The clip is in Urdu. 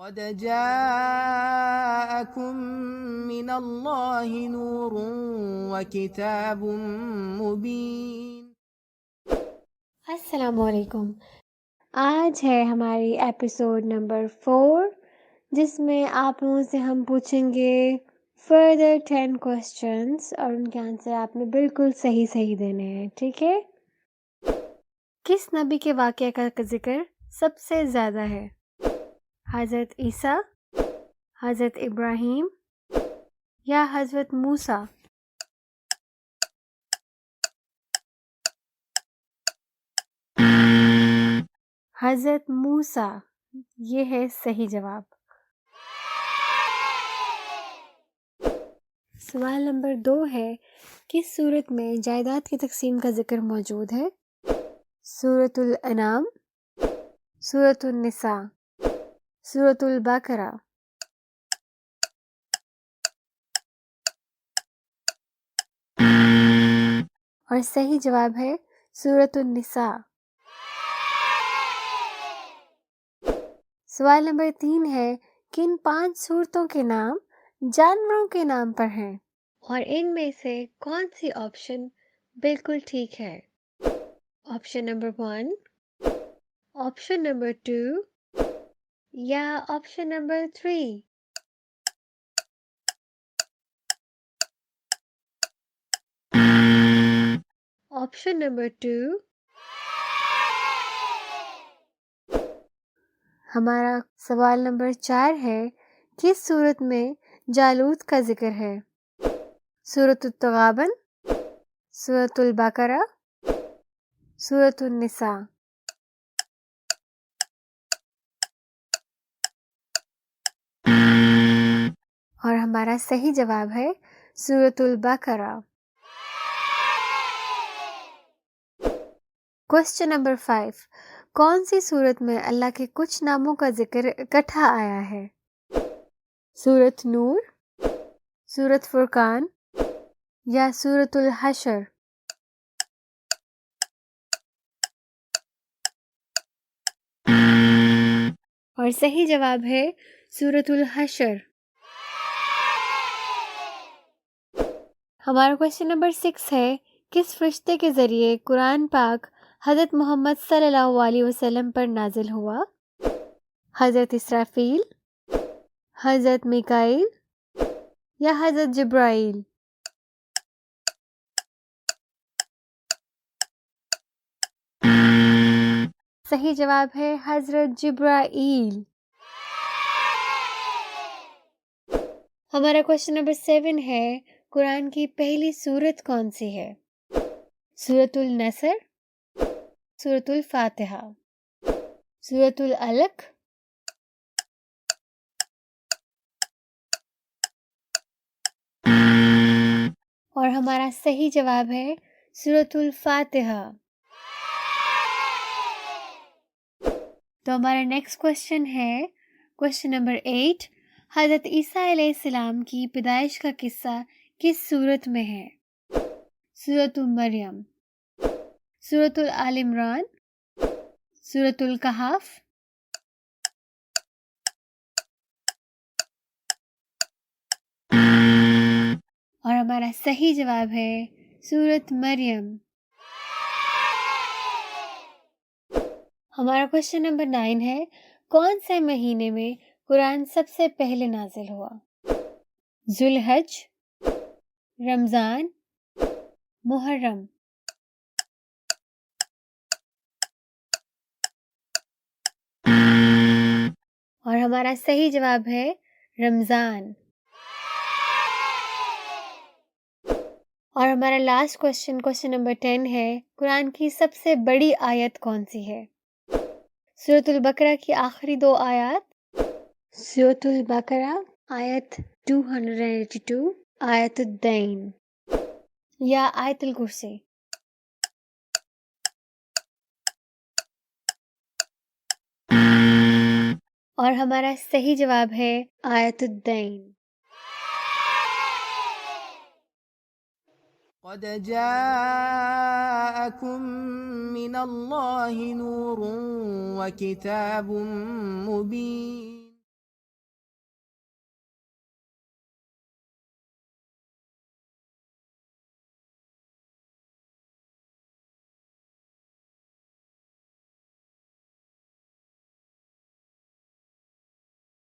قد جاءكم من اللہ نور وکتاب مبین۔ السلام علیکم۔ آج ہے ہماری ایپیسوڈ نمبر 4 جس میں آپ لوگوں سے ہم پوچھیں گے فردر 10 کوسچنس اور ان کے آنسر آپ نے بالکل صحیح دینے ہیں، ٹھیک ہے؟ کس نبی کے واقعہ کا ذکر سب سے زیادہ ہے؟ حضرت عیسیٰ، حضرت ابراہیم یا حضرت موسیٰ؟ حضرت موسیٰ، یہ ہے صحیح جواب۔ سوال نمبر 2 ہے، کس صورت میں جائیداد کی تقسیم کا ذکر موجود ہے؟ سورۃ الانعام، سورۃ النساء، سورۃ البقرہ؟ اور صحیح جواب ہے سورۃ النساء۔ سوال نمبر 3 ہے، کن 5 صورتوں کے نام جانوروں کے نام پر ہیں اور ان میں سے کون سی آپشن بالکل ٹھیک ہے؟ آپشن نمبر 1، آپشن نمبر 2 یا آپشن نمبر 3؟ Option number 2۔ ہمارا سوال نمبر 4 ہے، کس صورت میں جالوت کا ذکر ہے؟ سورۃ التغابن، سورۃ البقرہ، سورۃ النساء؟ اور ہمارا صحیح جواب ہے سورۃ البقرہ۔ کوسچن نمبر 5، کون سی صورت میں اللہ کے کچھ ناموں کا ذکر اکٹھا آیا ہے؟ سورۃ نور، سورۃ فرقان یا سورۃ الحشر؟ اور صحیح جواب ہے سورۃ الحشر۔ ہمارا کوسچن نمبر 6 ہے، کس فرشتے کے ذریعے قرآن پاک حضرت محمد صلی اللہ علیہ وسلم پر نازل ہوا؟ حضرت اسرافیل، حضرت میکائیل یا حضرت جبرائیل؟ صحیح جواب ہے حضرت جبرائیل۔ ہمارا کوسچن نمبر 7 ہے، قرآن کی پہلی سورت کون سی ہے؟ سورۃ النصر، سورۃ الفاتحہ، سورۃ العلق اور ہمارا صحیح جواب ہے سورۃ الفاتحہ۔ تو ہمارا نیکسٹ کوسچن ہے، کوسچن نمبر 8، حضرت عیسیٰ علیہ السلام کی پیدائش کا قصہ کس سورت میں ہے؟ سورۃ مریم، سورۃ آل عمران، سورۃ الکہف اور ہمارا صحیح جواب ہے سورۃ مریم۔ ہمارا کوسچن نمبر 9 ہے، کون سے مہینے میں قرآن سب سے پہلے نازل ہوا؟ ذوالحج، رمضان، محرم؟ اور ہمارا صحیح جواب ہے رمضان۔ اور ہمارا لاسٹ کوسچن نمبر 10 ہے، قرآن کی سب سے بڑی آیت کون سی ہے؟ سورۃ البقرہ کی آخری 2 آیات، سورۃ البقرہ آیت 282، آیت الدین یا آیت الکرسی؟ اور ہمارا صحیح جواب ہے آیت الدین۔ قد جاءكم من اللہ نور وکتاب مبین۔